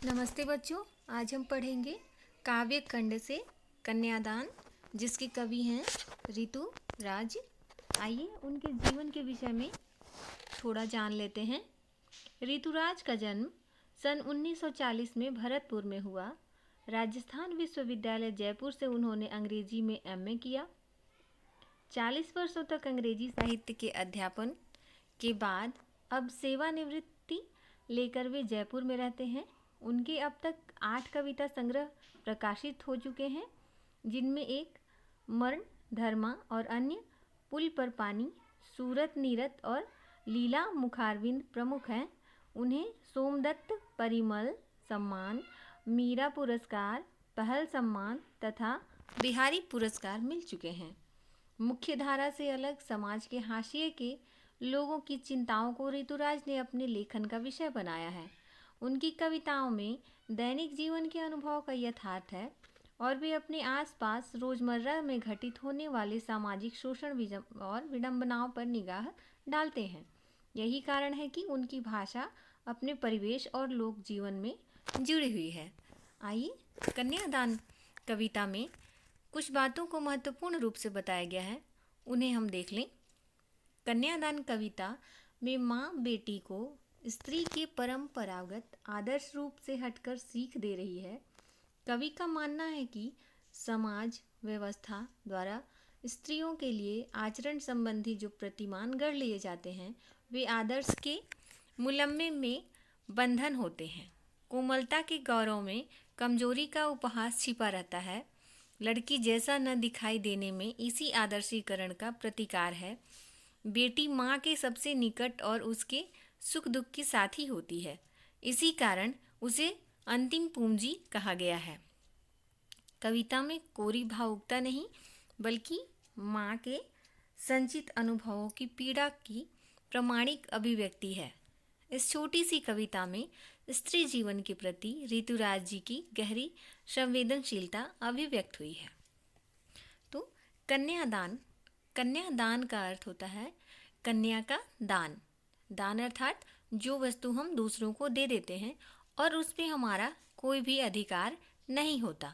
नमस्ते बच्चों। आज हम पढ़ेंगे काव्य खंड से कन्यादान, जिसके कवि हैं ऋतुराज। आइए उनके जीवन के विषय में थोड़ा जान लेते हैं। ऋतुराज का जन्म सन 1940 में भरतपुर में हुआ। राजस्थान विश्वविद्यालय जयपुर से उन्होंने अंग्रेजी में एमए किया। 40 वर्षों तक अंग्रेजी साहित्य के अध्यापन के बाद अब सेवानिवृत्ति लेकर वे जयपुर में रहते हैं। उनके अब तक 8 कविता संग्रह प्रकाशित हो चुके हैं, जिनमें एक मरण धर्मा और अन्य पुल पर पानी, सूरत नीरत और लीला मुखारविंद प्रमुख हैं। उन्हें सोमदत्त परिमल सम्मान, मीरा पुरस्कार, पहल सम्मान तथा बिहारी पुरस्कार मिल चुके हैं। मुख्य धारा से अलग समाज के हाशिए के लोगों की चिंताओं को ऋतुराज ने अपने लेखन का विषय बनाया है। उनकी कविताओं में दैनिक जीवन के अनुभव का यथार्थ है और वे अपने आसपास रोजमर्रा में घटित होने वाले सामाजिक शोषण और विडंबनाओं पर निगाह डालते हैं। यही कारण है कि उनकी भाषा अपने परिवेश और लोक जीवन में जुड़ी हुई है। आइए कन्यादान कविता में कुछ बातों को महत्वपूर्ण रूप से बताया गया है, उन्हें हम देख लें। कन्यादान कविता में माँ बेटी को स्त्री के परंपरागत आदर्श रूप से हटकर सीख दे रही है। कवि का मानना है कि समाज व्यवस्था द्वारा स्त्रियों के लिए आचरण संबंधी जो प्रतिमान गढ़ लिए जाते हैं, वे आदर्श के मुलम्मे में बंधन होते हैं। कोमलता के गौरव में कमजोरी का उपहास छिपा रहता है। लड़की जैसा न दिखाई देने में इसी आदर्शीकरण का प्रतिकार है। बेटी माँ के सबसे निकट और उसके सुख दुख की साथी होती है, इसी कारण उसे अंतिम पूंजी कहा गया है। कविता में कोरी भावुकता नहीं, बल्कि माँ के संचित अनुभवों की पीड़ा की प्रामाणिक अभिव्यक्ति है। इस छोटी सी कविता में स्त्री जीवन के प्रति ऋतुराज जी की गहरी संवेदनशीलता अभिव्यक्त हुई है। तो कन्यादान का अर्थ होता है कन्या का दान। दान अर्थात जो वस्तु हम दूसरों को दे देते हैं और उस पर हमारा कोई भी अधिकार नहीं होता।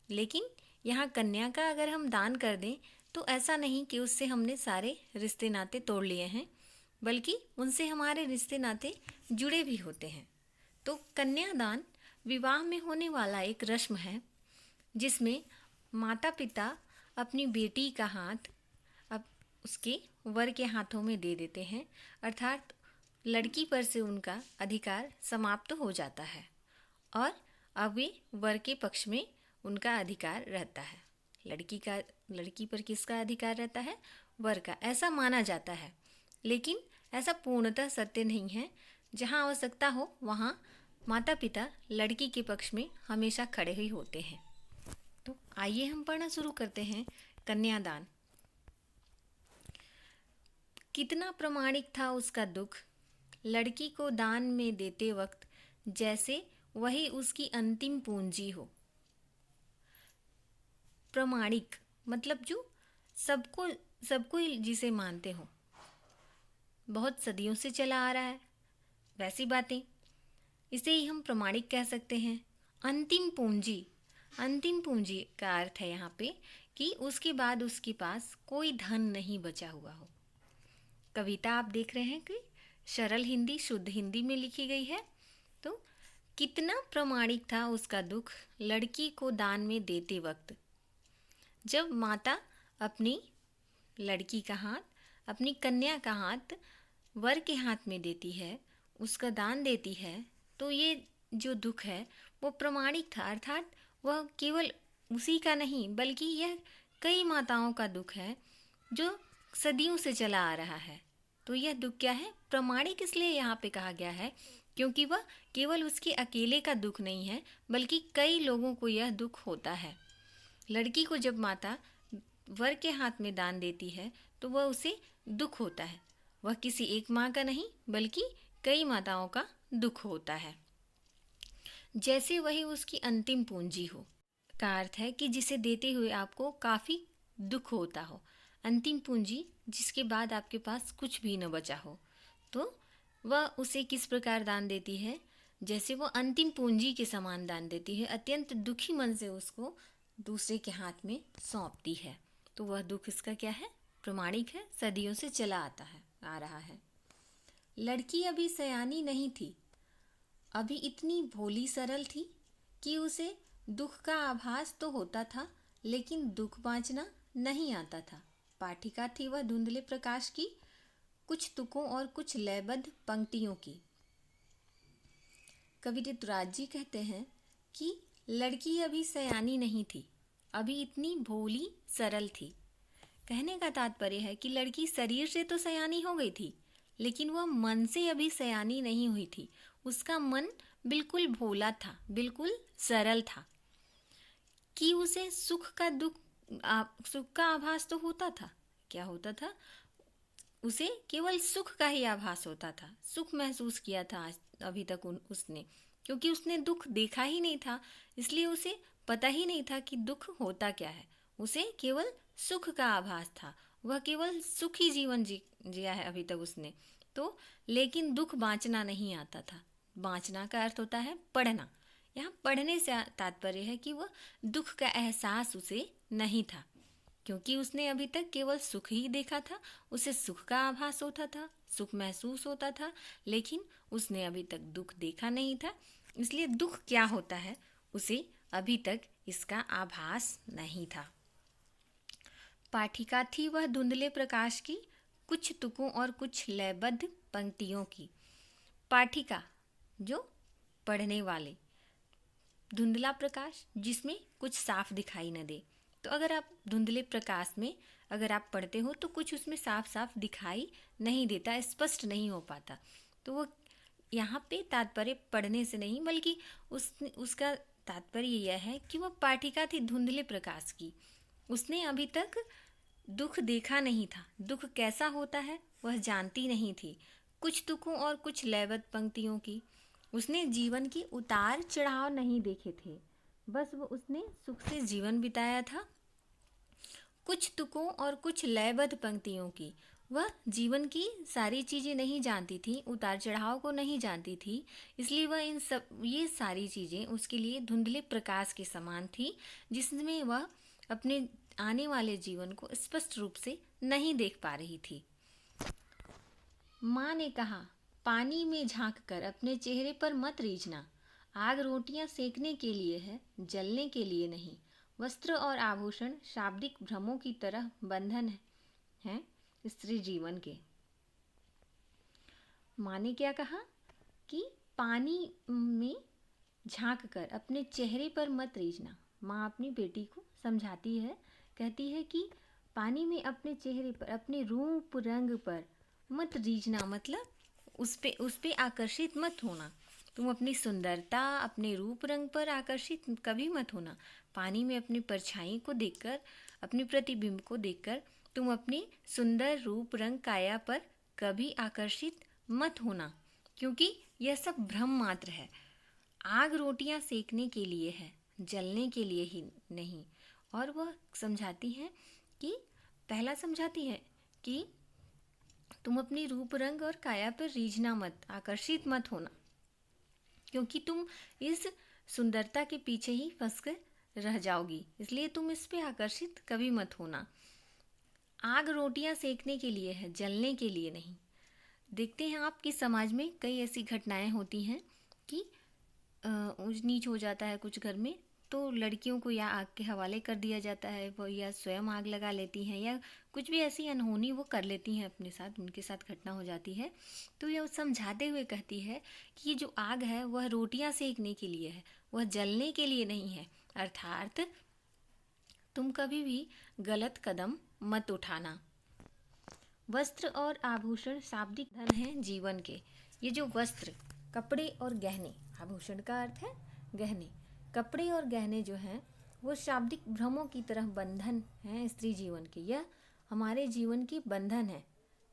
लेकिन यहाँ कन्या का अगर हम दान कर दें तो ऐसा नहीं कि उससे हमने सारे रिश्ते नाते तोड़ लिए हैं, बल्कि उनसे हमारे रिश्ते नाते जुड़े भी होते हैं। तो कन्यादान विवाह में होने वाला एक रस्म है, जिसमें माता पिता अपनी बेटी का हाथ अब उसके वर के हाथों में दे देते हैं, अर्थात लड़की पर से उनका अधिकार समाप्त हो जाता है और अब वे वर के पक्ष में उनका अधिकार रहता है। लड़की पर किसका अधिकार रहता है? वर का, ऐसा माना जाता है। लेकिन ऐसा पूर्णतः सत्य नहीं है। जहाँ आवश्यकता हो वहाँ माता पिता लड़की के पक्ष में हमेशा खड़े ही होते हैं। तो आइए हम पढ़ना शुरू करते हैं। कन्यादान। कितना प्रामाणिक था उसका दुख, लड़की को दान में देते वक्त जैसे वही उसकी अंतिम पूंजी हो। प्रामाणिक मतलब जो सबको जिसे मानते हो, बहुत सदियों से चला आ रहा है वैसी बातें, इसे ही हम प्रामाणिक कह सकते हैं। अंतिम पूंजी का अर्थ है यहाँ पे कि उसके बाद उसके पास कोई धन नहीं बचा हुआ हो। कविता आप देख रहे हैं कि सरल हिंदी, शुद्ध हिंदी में लिखी गई है। तो कितना प्रामाणिक था उसका दुख, लड़की को दान में देते वक्त। जब माता अपनी लड़की का हाथ, अपनी कन्या का हाथ वर के हाथ में देती है, उसका दान देती है, तो ये जो दुख है वो प्रामाणिक था। अर्थात वह केवल उसी का नहीं, बल्कि यह कई माताओं का दुख है जो सदियों से चला आ रहा है। तो यह दुख क्या है? प्रामाणिक इसलिए यहाँ पे कहा गया है क्योंकि वह केवल उसके अकेले का दुख नहीं है, बल्कि कई लोगों को यह दुख होता है। लड़की को जब माता वर के हाथ में दान देती है तो वह उसे दुख होता है। वह किसी एक माँ का नहीं, बल्कि कई माताओं का दुख होता है। जैसे वही उसकी अंतिम पूंजी हो का अर्थ है कि जिसे देते हुए आपको काफ़ी दुख होता हो। अंतिम पूंजी जिसके बाद आपके पास कुछ भी न बचा हो, तो वह उसे किस प्रकार दान देती है? जैसे वो अंतिम पूंजी के समान दान देती है, अत्यंत दुखी मन से उसको दूसरे के हाथ में सौंपती है। तो वह दुख इसका क्या है? प्रमाणिक है, सदियों से चला आ रहा है। लड़की अभी सयानी नहीं थी, अभी इतनी भोली सरल थी कि उसे दुख का आभास तो होता था, लेकिन दुख बाँचना नहीं आता था। पाठिका थी वह धुंधले प्रकाश की, कुछ तुकों और कुछ लयबद्ध पंक्तियों की। कवि ऋतुराज जी कहते हैं कि लड़की अभी सयानी नहीं थी, अभी इतनी भोली सरल थी। कहने का तात्पर्य है कि लड़की शरीर से तो सयानी हो गई थी, लेकिन वह मन से अभी सयानी नहीं हुई थी। उसका मन बिल्कुल भोला था, बिल्कुल सरल था कि उसे सुख का आभास तो होता था। क्या होता था? उसे केवल सुख का ही आभास होता था, सुख महसूस किया था अभी तक उसने, क्योंकि उसने दुख देखा ही नहीं था, इसलिए उसे पता ही नहीं था कि दुख होता क्या है। उसे केवल सुख का आभास था, वह केवल सुखी जीवन जिया है अभी तक उसने तो। लेकिन दुख बाँचना नहीं आता था। बाँचना का अर्थ होता है पढ़ना। यहाँ पढ़ने से तात्पर्य है कि वह दुख का एहसास उसे नहीं था, क्योंकि उसने अभी तक केवल सुख ही देखा था। उसे सुख का आभास होता था, सुख महसूस होता था, लेकिन उसने अभी तक दुख देखा नहीं था, इसलिए दुख क्या होता है उसे अभी तक इसका आभास नहीं था। पाठिका थी वह धुंधले प्रकाश की, कुछ तुकों और कुछ लयबद्ध पंक्तियों की। पाठिका जो पढ़ने वाले, धुंधला प्रकाश जिसमें कुछ साफ दिखाई न दे। तो अगर आप धुंधले प्रकाश में अगर आप पढ़ते हो तो कुछ उसमें साफ साफ दिखाई नहीं देता, स्पष्ट नहीं हो पाता। तो वो यहाँ पे तात्पर्य पढ़ने से नहीं, बल्कि उसका तात्पर्य यह है कि वह पाठिका थी धुंधले प्रकाश की। उसने अभी तक दुख देखा नहीं था, दुख कैसा होता है वह जानती नहीं थी। कुछ तुकों और कुछ लयबद्ध पंक्तियों की। उसने जीवन की उतार चढ़ाव नहीं देखे थे, बस वो उसने सुख से जीवन बिताया था। कुछ तुकों और कुछ लयबद्ध पंक्तियों की। वह जीवन की सारी चीज़ें नहीं जानती थी, उतार चढ़ाव को नहीं जानती थी, इसलिए वह ये सारी चीज़ें उसके लिए धुंधले प्रकाश के समान थी, जिसमें वह अपने आने वाले जीवन को स्पष्ट रूप से नहीं देख पा रही थी। माँ ने कहा, पानी में झांक कर अपने चेहरे पर मत रीझना। आग रोटियां सेकने के लिए है, जलने के लिए नहीं। वस्त्र और आभूषण शाब्दिक भ्रमों की तरह बंधन हैं स्त्री जीवन के। माँ ने क्या कहा कि पानी में झांक कर अपने चेहरे पर मत रीझना। माँ अपनी बेटी को समझाती है, कहती है कि पानी में अपने चेहरे पर, अपने रूप रंग पर मत रीझना, मतलब उस पे आकर्षित मत होना। तुम अपनी सुंदरता, अपने रूप रंग पर आकर्षित कभी मत होना। पानी में अपनी परछाई को देखकर, अपने प्रतिबिंब को देखकर तुम अपनी सुंदर रूप रंग काया पर कभी आकर्षित मत होना, क्योंकि यह सब भ्रम मात्र है। आग रोटियां सेकने के लिए है, जलने के लिए ही नहीं। और वह समझाती है कि पहला समझाती है कि तुम अपनी रूप रंग और काया पर रीझना मत, आकर्षित मत होना, क्योंकि तुम इस सुंदरता के पीछे ही फंस कर रह जाओगी, इसलिए तुम इस पे आकर्षित कभी मत होना। आग रोटियां सेकने के लिए है, जलने के लिए नहीं। देखते हैं आपकी समाज में कई ऐसी घटनाएं होती हैं कि ऊंच नीच हो जाता है कुछ घर में, तो लड़कियों को या आग के हवाले कर दिया जाता है, वो या स्वयं आग लगा लेती हैं, या कुछ भी ऐसी अनहोनी वो कर लेती हैं अपने साथ, उनके साथ घटना हो जाती है। तो यह समझाते हुए कहती है कि ये जो आग है वह रोटियां सेकने के लिए है, वह जलने के लिए नहीं है। अर्थात तुम कभी भी गलत कदम मत उठाना। वस्त्र और आभूषण शाब्दिक धन हैं जीवन के। ये जो वस्त्र, कपड़े और गहने, आभूषण का अर्थ है गहने, कपड़े और गहने जो हैं वो शाब्दिक भ्रमों की तरह बंधन हैं स्त्री जीवन के। यह हमारे जीवन की बंधन है,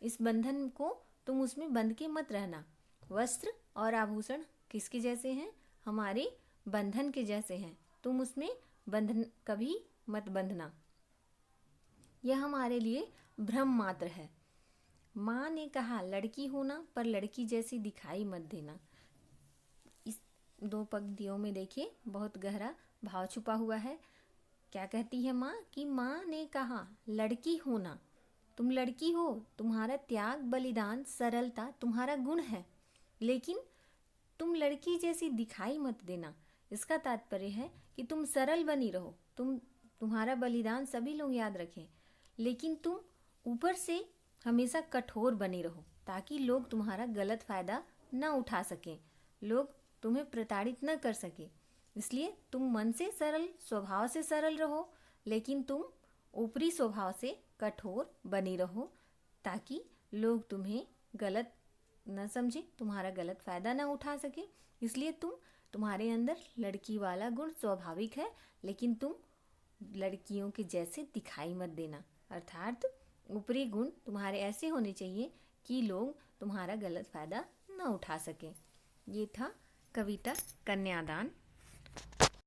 इस बंधन को तुम उसमें बंध के मत रहना। वस्त्र और आभूषण किसके जैसे हैं? हमारे बंधन के जैसे हैं, तुम उसमें बंधन कभी मत बंधना, यह हमारे लिए भ्रम मात्र है। माँ ने कहा, लड़की होना पर लड़की जैसी दिखाई मत देना। दो पंक्तियों में देखिए बहुत गहरा भाव छुपा हुआ है। क्या कहती है माँ कि माँ ने कहा लड़की हो ना, तुम लड़की हो, तुम्हारा त्याग बलिदान सरलता तुम्हारा गुण है, लेकिन तुम लड़की जैसी दिखाई मत देना। इसका तात्पर्य है कि तुम सरल बनी रहो, तुम्हारा बलिदान सभी लोग याद रखें, लेकिन तुम ऊपर से हमेशा कठोर बनी रहो ताकि लोग तुम्हारा गलत फ़ायदा न उठा सकें, लोग तुम्हें प्रताड़ित न कर सकें। इसलिए तुम मन से सरल, स्वभाव से सरल रहो, लेकिन तुम ऊपरी स्वभाव से कठोर बनी रहो ताकि लोग तुम्हें गलत न समझे, तुम्हारा गलत फ़ायदा न उठा सके। इसलिए तुम्हारे अंदर लड़की वाला गुण स्वाभाविक है, लेकिन तुम लड़कियों के जैसे दिखाई मत देना। अर्थात ऊपरी गुण तुम्हारे ऐसे होने चाहिए कि लोग तुम्हारा गलत फ़ायदा न उठा सकें। ये था कविता कन्यादान।